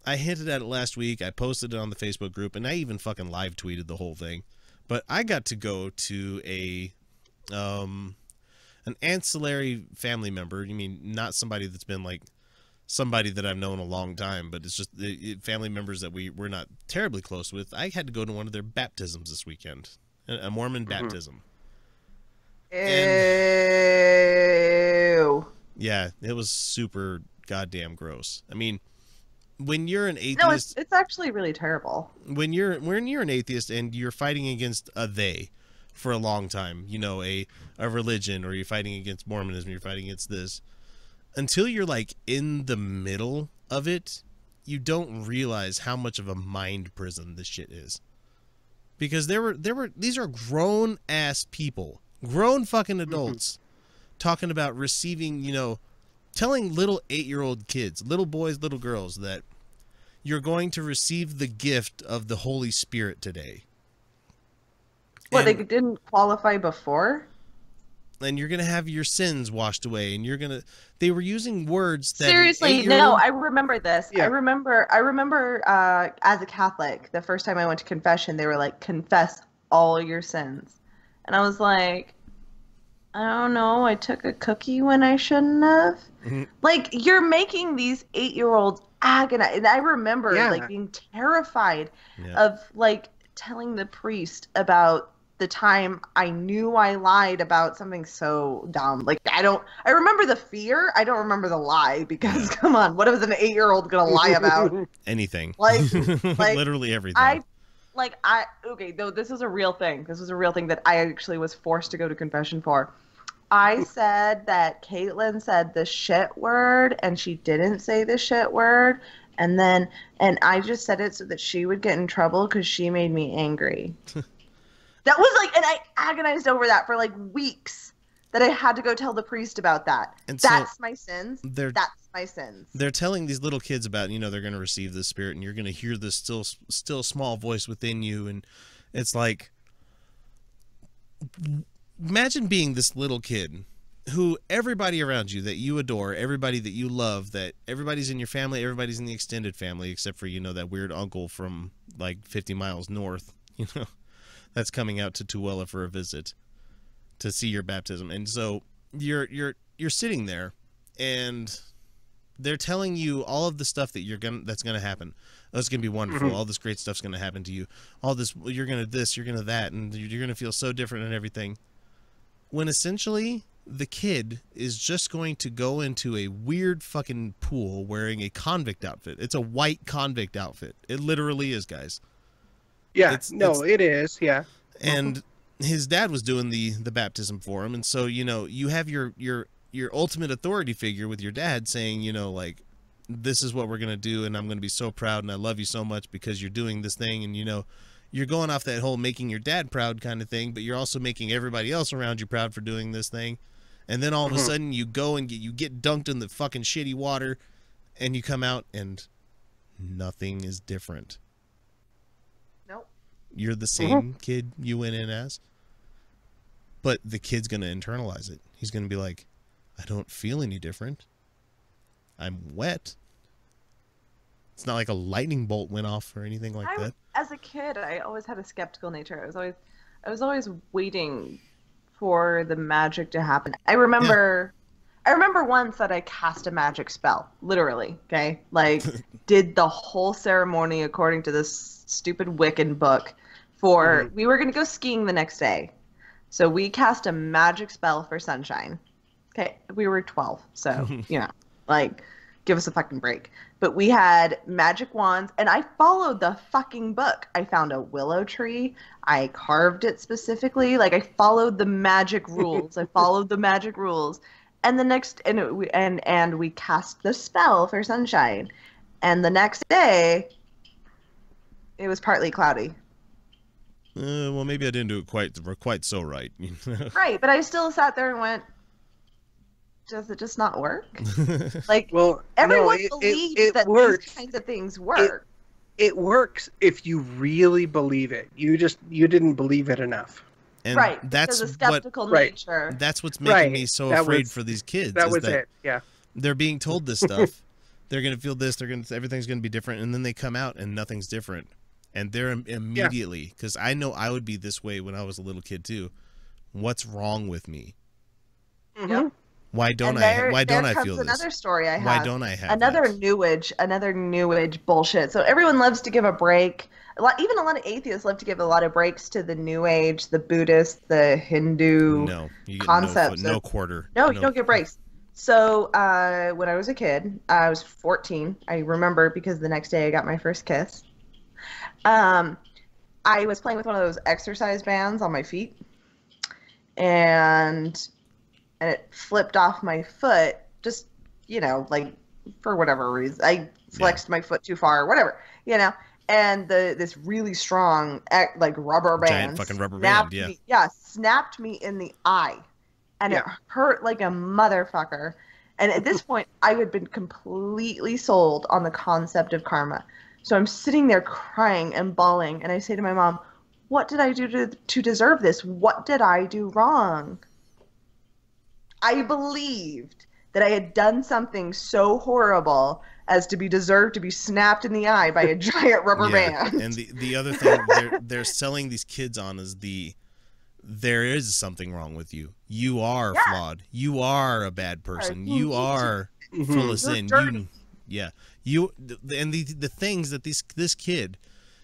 I hinted at it last week. I posted it on the Facebook group, and I even fucking live tweeted the whole thing. But I got to go to an ancillary family member. You mean not somebody that's been like somebody that I've known a long time, but it's just family members that we're not terribly close with. I had to go to one of their baptisms this weekend, a Mormon baptism. Ew. And, yeah, it was super goddamn gross. I mean, when you're an atheist, no, it's actually really terrible. When you're an atheist and you're fighting against a they for a long time, you know, a religion, or you're fighting against Mormonism, you're fighting against this, until you're like in the middle of it, you don't realize how much of a mind prison this shit is. Because these are grown ass people, grown fucking adults, talking about receiving, you know, telling little 8-year-old kids, little boys, little girls, that you're going to receive the gift of the Holy Spirit today. What, they didn't qualify before? And you're going to have your sins washed away, and they were using words that... Seriously, no, I remember this. Yeah. I remember as a Catholic, the first time I went to confession, they were like, confess all your sins. And I was like, I don't know, I took a cookie when I shouldn't have. Like, you're making these 8-year-olds agonize. And I remember like being terrified of like telling the priest about the time I knew I lied about something so dumb. Like, I remember the fear. I don't remember the lie, because come on, what was an 8-year-old gonna lie about? Anything. Like Literally everything. Okay, though, this is a real thing. This was a real thing that I actually was forced to go to confession for. I said that Caitlin said the shit word, and she didn't say the shit word. And I just said it so that she would get in trouble because she made me angry. That was like, and I agonized over that for like weeks, that I had to go tell the priest about that. And that's my sins. That's my sins. They're telling these little kids about, you know, they're going to receive the Spirit, and you're going to hear this still small voice within you. And it's like, imagine being this little kid who everybody around you that you adore, everybody that you love, that everybody's in your family, everybody's in the extended family, except for, you know, that weird uncle from like 50 miles north, you know, that's coming out to Tooele for a visit to see your baptism. And so you're sitting there, and they're telling you all of the stuff that that's gonna happen. Oh, it's gonna be wonderful. All this great stuff's gonna happen to you. All this, you're gonna that, and you're gonna feel so different and everything. When essentially the kid is just going to go into a weird fucking pool wearing a convict outfit. It's a white convict outfit. It literally is, guys. Yeah, it is, yeah. And his dad was doing the baptism for him, and so, you know, you have your ultimate authority figure with your dad saying, you know, like, this is what we're going to do, and I'm going to be so proud, and I love you so much because you're doing this thing, and, you know, you're going off that whole making your dad proud kind of thing, but you're also making everybody else around you proud for doing this thing. And then all of a sudden you go and you get dunked in the fucking shitty water, and you come out and nothing is different. Nope. You're the same kid you went in as, but the kid's going to internalize it. He's going to be like, I don't feel any different. I'm wet. It's not like a lightning bolt went off or anything like that. As a kid, I always had a skeptical nature. I was always waiting for the magic to happen. I remember once that I cast a magic spell, literally, okay? Like, did the whole ceremony according to this stupid Wiccan book we were going to go skiing the next day. So we cast a magic spell for sunshine. Okay, we were 12, so, you know, like, give us a fucking break. But we had magic wands, and I followed the fucking book. I found a willow tree. I carved it specifically. Like, I followed the magic rules. And the next, and we cast the spell for sunshine. And the next day, it was partly cloudy. Well, maybe I didn't do it quite so right. Right, but I still sat there and went, does it just not work? Like, well, everyone believes that works. These kinds of things work. It works if you really believe it. You didn't believe it enough. And right, that's a skeptical nature. That's what's making me so afraid for these kids. That was it. Yeah, they're being told this stuff they're gonna feel this. Everything's gonna be different, and then they come out and nothing's different, and they're immediately, because I know I would be this way when I was a little kid too. What's wrong with me? Yep. Why don't I feel this? Another story I have. Why don't I have another that? Another new age bullshit. So everyone loves to give a break. Even a lot of atheists love to give a lot of breaks to the New Age, the Buddhist, the Hindu concepts. No quarter. No, you don't get breaks. So when I was a kid, I was 14. I remember because the next day I got my first kiss. I was playing with one of those exercise bands on my feet, and it flipped off my foot. Just like for whatever reason, I flexed my foot too far, or whatever, And this really strong rubber band, giant fucking rubber band, snapped me in the eye, and it hurt like a motherfucker. And at this point, I had been completely sold on the concept of karma. So I'm sitting there crying and bawling, and I say to my mom, "What did I do to deserve this? What did I do wrong?" I believed that I had done something so horrible as to be deserved to be snapped in the eye by a giant rubber band. And the other thing they're selling these kids on is there is something wrong with you. You are flawed. You are a bad person. You are full of sin. The things that this kid,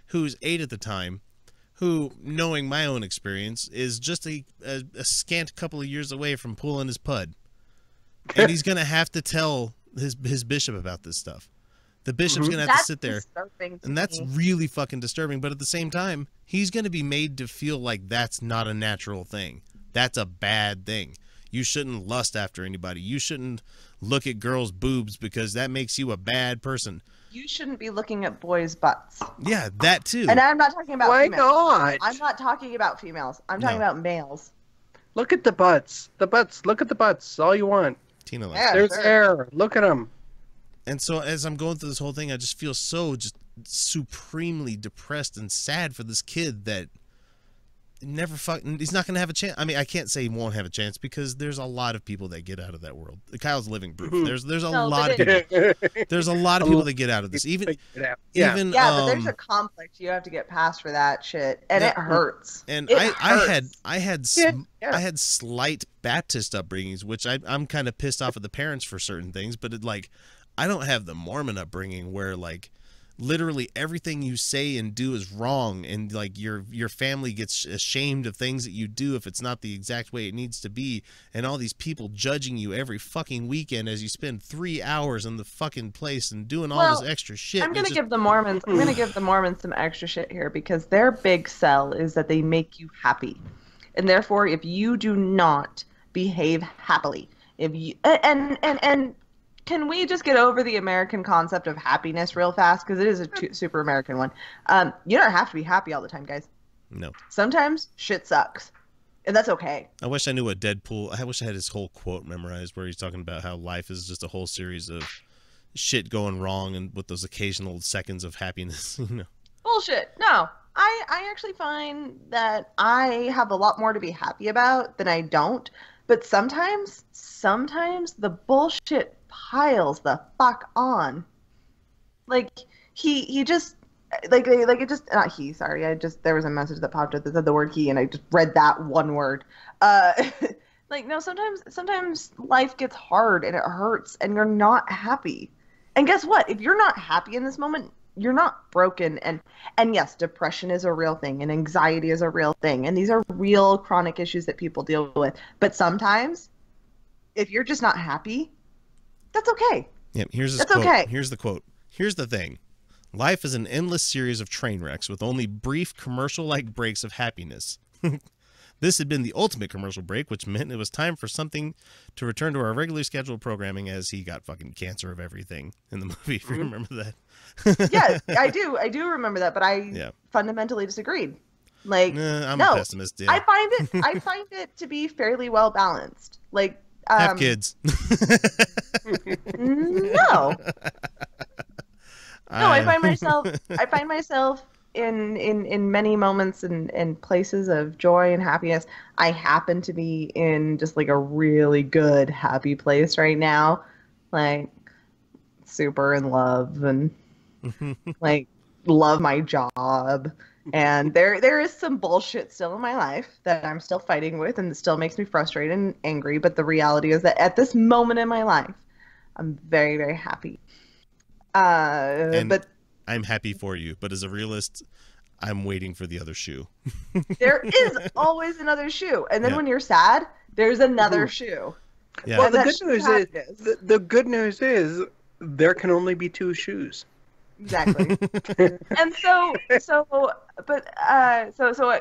who's 8 at the time, who, knowing my own experience, is just a scant couple of years away from pulling his pud. And he's going to have to tell his bishop about this stuff. The bishop's going to have to sit there. And that's really fucking disturbing. But at the same time, he's going to be made to feel like that's not a natural thing. That's a bad thing. You shouldn't lust after anybody. You shouldn't look at girls' boobs because that makes you a bad person. You shouldn't be looking at boys' butts. Yeah, that too. And I'm not talking about females. Why not? I'm not talking about females. I'm talking about males. Look at the butts. Look at the butts. All you want. Tina likes There's hair. Look at them. And so as I'm going through this whole thing, I just feel so just supremely depressed and sad for this kid that he's not going to have a chance. I mean, I can't say he won't have a chance because there's a lot of people that get out of that world. Kyle's living proof. There's a lot of people. There's a lot of people that get out of this. But there's a complex you have to get past for that shit, and it hurts. And it hurts. I hurts. had slight Baptist upbringings, which I'm kind of pissed off at the parents for certain things, but I don't have the Mormon upbringing where literally everything you say and do is wrong, and your family gets ashamed of things that you do if it's not the exact way it needs to be, and all these people judging you every fucking weekend as you spend 3 hours in the fucking place and doing all this extra shit. I'm gonna give the Mormons some extra shit here because their big sell is that they make you happy, and therefore if you do not behave happily, if you and can we just get over the American concept of happiness real fast? Because it is a super American one. You don't have to be happy all the time, guys. No. Sometimes shit sucks. And that's okay. I wish I knew what Deadpool... I wish I had his whole quote memorized where he's talking about how life is just a whole series of shit going wrong and with those occasional seconds of happiness. Bullshit. No. I actually find that I have a lot more to be happy about than I don't. But sometimes the bullshit piles the fuck on. He just it just not he, sorry. There was a message that popped up that said the word he and I just read that one word. No, sometimes life gets hard and it hurts and you're not happy. And guess what? If you're not happy in this moment, you're not broken. And yes, depression is a real thing and anxiety is a real thing. And these are real chronic issues that people deal with. But sometimes if you're just not happy, that's okay. Yeah, here's this quote. Okay. Here's the quote. Here's the thing. Life is an endless series of train wrecks with only brief commercial-like breaks of happiness. This had been the ultimate commercial break, which meant it was time for something to return to our regularly scheduled programming as he got fucking cancer of everything in the movie, if you remember that. Yeah, I do. I do remember that, but I fundamentally disagreed. I'm a pessimist. Yeah. I find it to be fairly well balanced. Have kids. No. I find myself in many moments and places of joy and happiness. I happen to be in just a really good happy place right now. super in love and like love my job. And there is some bullshit still in my life that I'm still fighting with and it still makes me frustrated and angry. But the reality is that at this moment in my life, I'm very, very happy. But I'm happy for you. But as a realist, I'm waiting for the other shoe. there is always another shoe. And then when you're sad, there's another shoe. Yeah. Well, the good news is there can only be two shoes. Exactly. And so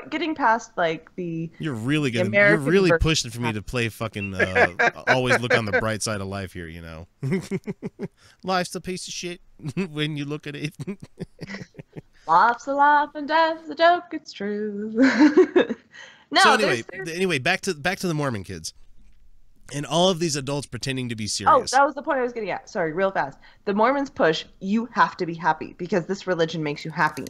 getting past like you're really version. pushing for me to play fucking always look on the bright side of life here, you know. Life's a piece of shit when you look at it. Life's a laugh and death's a joke, it's true. No, so anyway, back to the Mormon kids. And all of these adults pretending to be serious. Oh, that was the point I was getting at. Sorry, real fast. The Mormons push, you have to be happy because this religion makes you happy.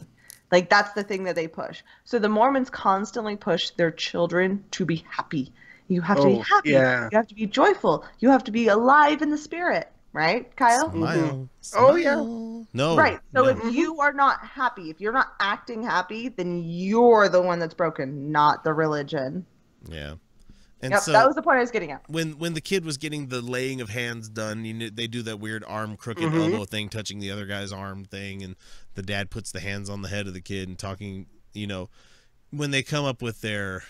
Like, that's the thing that they push. So the Mormons constantly push their children to be happy. You have to be happy. Yeah. You have to be joyful. You have to be alive in the spirit. Right, Kyle? Smile. Oh, yeah. No. Right. So no. if you are not happy, if you're not acting happy, then you're the one that's broken, not the religion. Yeah. And yep, so that was the point I was getting at. When the kid was getting the laying of hands done, they do that weird arm crooked elbow thing, touching the other guy's arm thing, and the dad puts the hands on the head of the kid and talking. You know, when they come up with their,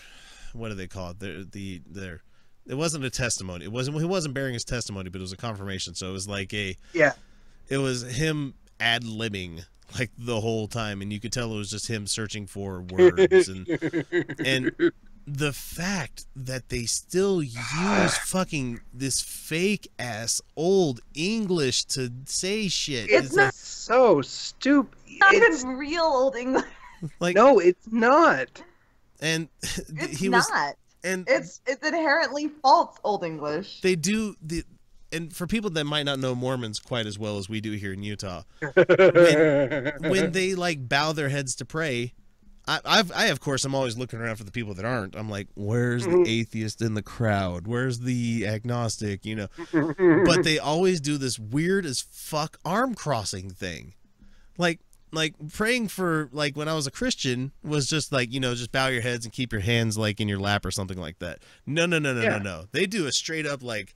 what do they call it? Their it wasn't a testimony. He wasn't bearing his testimony, but it was a confirmation. So it was like it was him ad-libbing like the whole time, and you could tell it was just him searching for words and. The fact that they still use fucking this fake ass old English to say shit it's not so stupid. It's not even real old English. Like, no, it's not. And it's inherently false old English. They do and for people that might not know Mormons quite as well as we do here in Utah, when they like bow their heads to pray. I of course I'm always looking around for the people that aren't. I'm like, where's the atheist in the crowd? Where's the agnostic? You know, but they always do this weird as fuck arm crossing thing, like praying for like when I was a Christian was just like, you know, just bow your heads and keep your hands like in your lap or something like that. No. They do a straight up like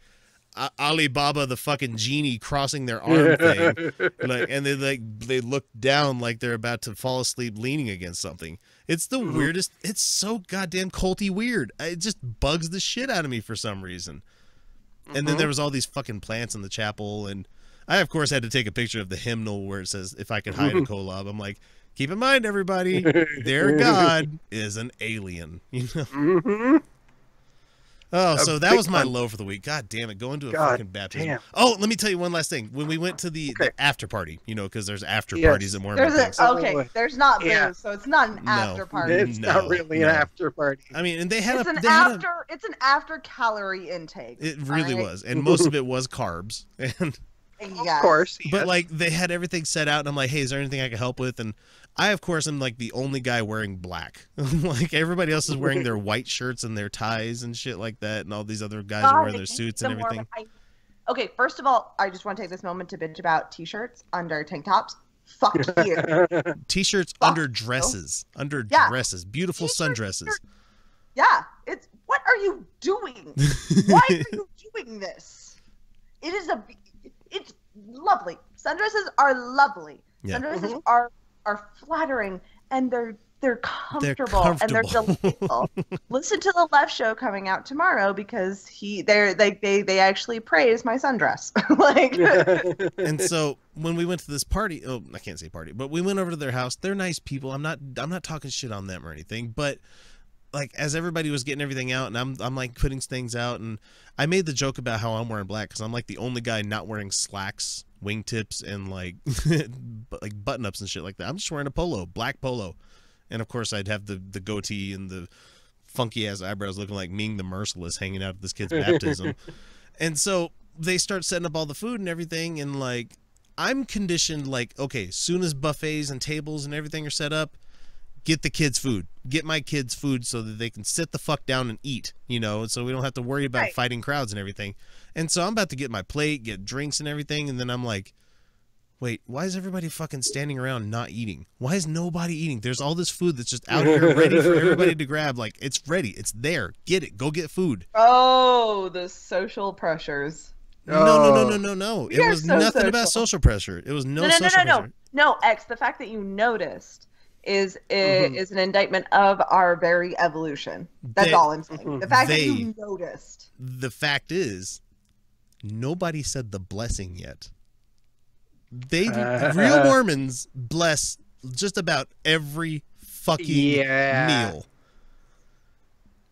Alibaba the fucking genie crossing their arm thing, like, and they look down like they're about to fall asleep leaning against something. It's the weirdest. It's so goddamn culty weird. It just bugs the shit out of me for some reason. And then there was all these fucking plants in the chapel, and I of course had to take a picture of the hymnal where it says, "If I could hide a kolob." I'm like, keep in mind, everybody, their god is an alien. You know. Oh, so that was my low for the week. God damn it, going to a fucking baptism. Damn. Oh, let me tell you one last thing. When we went to the after party, you know, because there's after parties at Mormon things. There's not booze, so it's not an after party. It's not really an after party. I mean, and they had it's an after calorie intake. It really was, and most of it was carbs. And of course, but like they had everything set out, and I'm like, hey, is there anything I can help with? And I, of course, am like the only guy wearing black. Like everybody else is wearing their white shirts and their ties and shit like that, and all these other guys are wearing their suits and everything. Okay, first of all, I just want to take this moment to bitch about t-shirts under tank tops. Fuck you. T-shirts under dresses, dresses, beautiful sundresses. Yeah, what are you doing? Why are you doing this? It's lovely. Sundresses are lovely. Yeah. Sundresses are flattering, and they're comfortable and they're delightful. Listen to the Left Show coming out tomorrow because they actually praise my sundress. Like, and so when we went to this party, I can't say party, but we went over to their house. They're nice people. I'm not talking shit on them or anything, but like as everybody was getting everything out, and I'm like putting things out, and I made the joke about how I'm wearing black because I'm like the only guy not wearing slacks, wingtips, and like like button-ups and shit like that. I'm just wearing a black polo, and of course I'd have the goatee and the funky ass eyebrows looking like Ming the Merciless hanging out at this kid's baptism. And so they start setting up all the food and everything, and like I'm conditioned like, okay, soon as buffets and tables and everything are set up, get the kids food, get my kids food so that they can sit the fuck down and eat, you know, so we don't have to worry about fighting crowds and everything. And so I'm about to get my plate, get drinks and everything, and then I'm like, wait, why is everybody fucking standing around not eating? Why is nobody eating? There's all this food that's just out here ready for everybody to grab. Like, it's ready. It's there. Get it. Go get food. Oh, the social pressures. No. We It are was so nothing about social. social pressure. It was no social pressure. No, X, the fact that you noticed is an indictment of our very evolution. That's all I'm saying. The fact that you noticed. The fact is, nobody said the blessing yet. Real Mormons bless just about every fucking meal.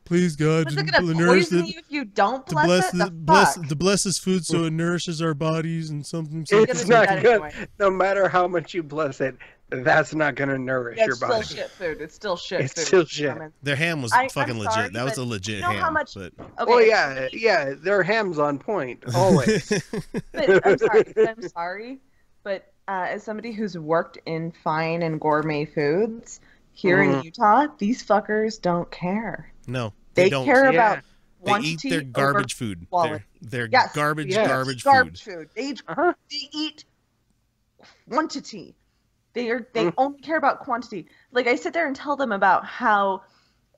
Please, God, Is it going to poison you if you don't bless it? To bless this food so it nourishes our bodies and something. It's not good. Anyway. No matter how much you bless it, that's not going to nourish your body. It's still shit food. It's still shit food. It's still shit. Their ham was fucking legit. That was a legit ham. How much, but... okay, well, yeah, their ham's on point, always. I'm sorry, but as somebody who's worked in fine and gourmet foods, here in Utah, these fuckers don't care. No. They don't care about quantity. They eat their garbage food. Their garbage food. They eat quantity. They only care about quantity. Like, I sit there and tell them about how,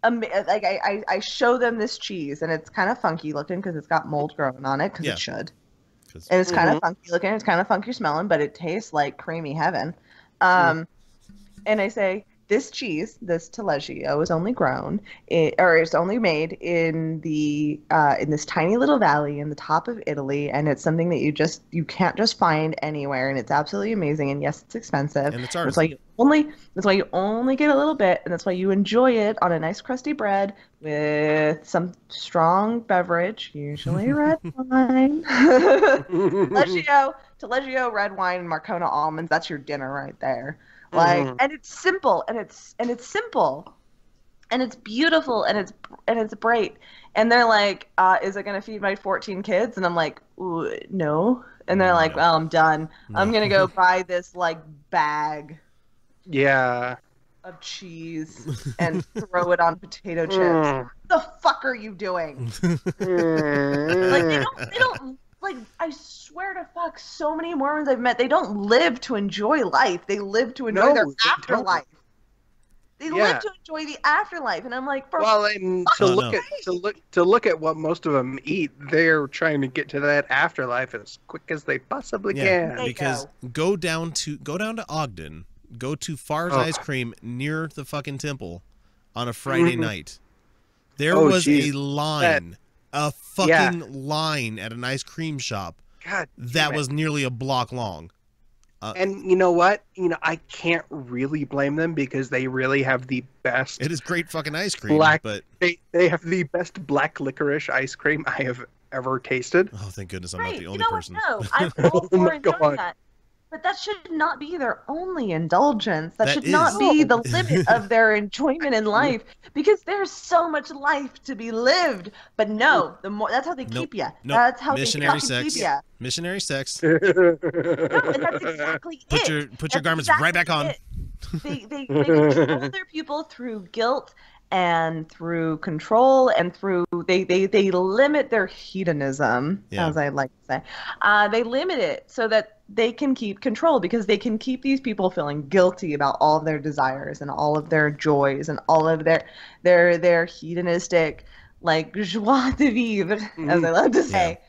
like, I show them this cheese, and it's kind of funky looking because it's got mold growing on it, because it should. And it's kind of funky looking, it's kind of funky smelling, but it tastes like creamy heaven. And I say, this cheese, this taleggio, is only grown, it's only made in this tiny little valley in the top of Italy, and it's something that you can't just find anywhere, and it's absolutely amazing. And yes, it's expensive. And it's that's why you only get a little bit, and that's why you enjoy it on a nice crusty bread with some strong beverage, usually red wine. Taleggio, red wine, and Marcona almonds. That's your dinner right there. Like, and it's simple, and it's simple, and it's beautiful, and it's bright. And they're like, is it gonna feed my 14 kids? And I'm like, no. And they're like, well, I'm done. No. I'm gonna go buy this like bag. Yeah. Of cheese and throw it on potato chips. What the fuck are you doing? Like, they don't. Like, I swear to fuck, so many Mormons I've met, they don't live to enjoy life. They live to enjoy their afterlife. They live to enjoy the afterlife, and I'm like, and to look at what most of them eat, they're trying to get to that afterlife as quick as they possibly can. Because go down to Ogden, go to Far's Ice Cream near the fucking temple on a Friday night. There was a line. A fucking line at an ice cream shop that was nearly a block long. And you know what? I can't really blame them because they really have the best. It is great fucking ice cream, but they have the best black licorice ice cream I have ever tasted. Oh, thank goodness I'm not the only person. No, I'm all for enjoying that. But that should not be their only indulgence. That should not be the limit of their enjoyment in life, because there's so much life to be lived. But no, that's how they keep you. That's how they keep you. Missionary sex. No, and that's exactly it. Put your garments right back on. They control their people through guilt and through control and through they limit their hedonism, as I like to say. They limit it so that they can keep control, because they can keep these people feeling guilty about all of their desires and all of their joys and all of their hedonistic, like, joie de vivre, as I love to say.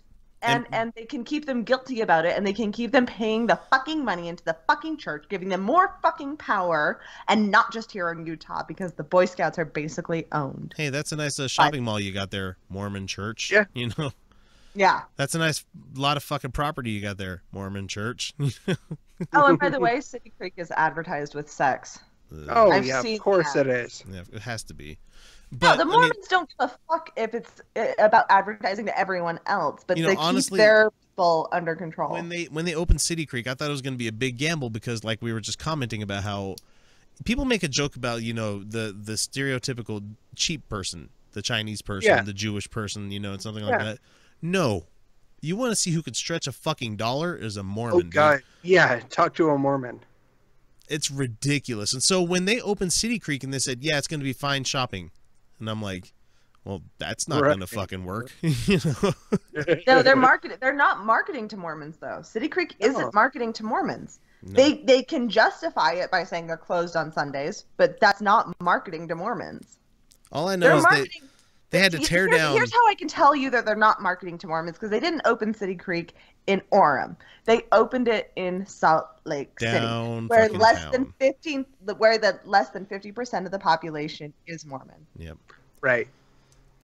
And they can keep them guilty about it, and they can keep them paying the fucking money into the fucking church, giving them more fucking power, and not just here in Utah, because the Boy Scouts are basically owned. Hey, that's a nice shopping mall you got there, Mormon church. Yeah. Yeah. That's a nice lot of fucking property you got there, Mormon church. Oh, and by the way, City Creek is advertised with sex. Of course it is. Yeah, it has to be. But, no, the Mormons don't give a fuck if it's about advertising to everyone else, but they honestly, keep their people under control. When they opened City Creek, I thought it was going to be a big gamble, because, like, we were just commenting about how people make a joke about, the stereotypical cheap person, the Chinese person, the Jewish person, and something like that. No. You want to see who could stretch a fucking dollar is a Mormon. Oh, God. Yeah, talk to a Mormon. It's ridiculous. And so when they opened City Creek and they said, it's going to be fine shopping, and I'm like, well, that's not going to fucking work. No, they're not marketing to Mormons, though. City Creek isn't marketing to Mormons. No. They can justify it by saying they're closed on Sundays, but that's not marketing to Mormons. All I know They're is marketing. they had to tear down. Here's how I can tell you that they're not marketing to Mormons, because they didn't open City Creek in Orem. They opened it in Salt Lake City, where fucking less town. than 15, where the less than 50% of the population is Mormon. Yep. Right.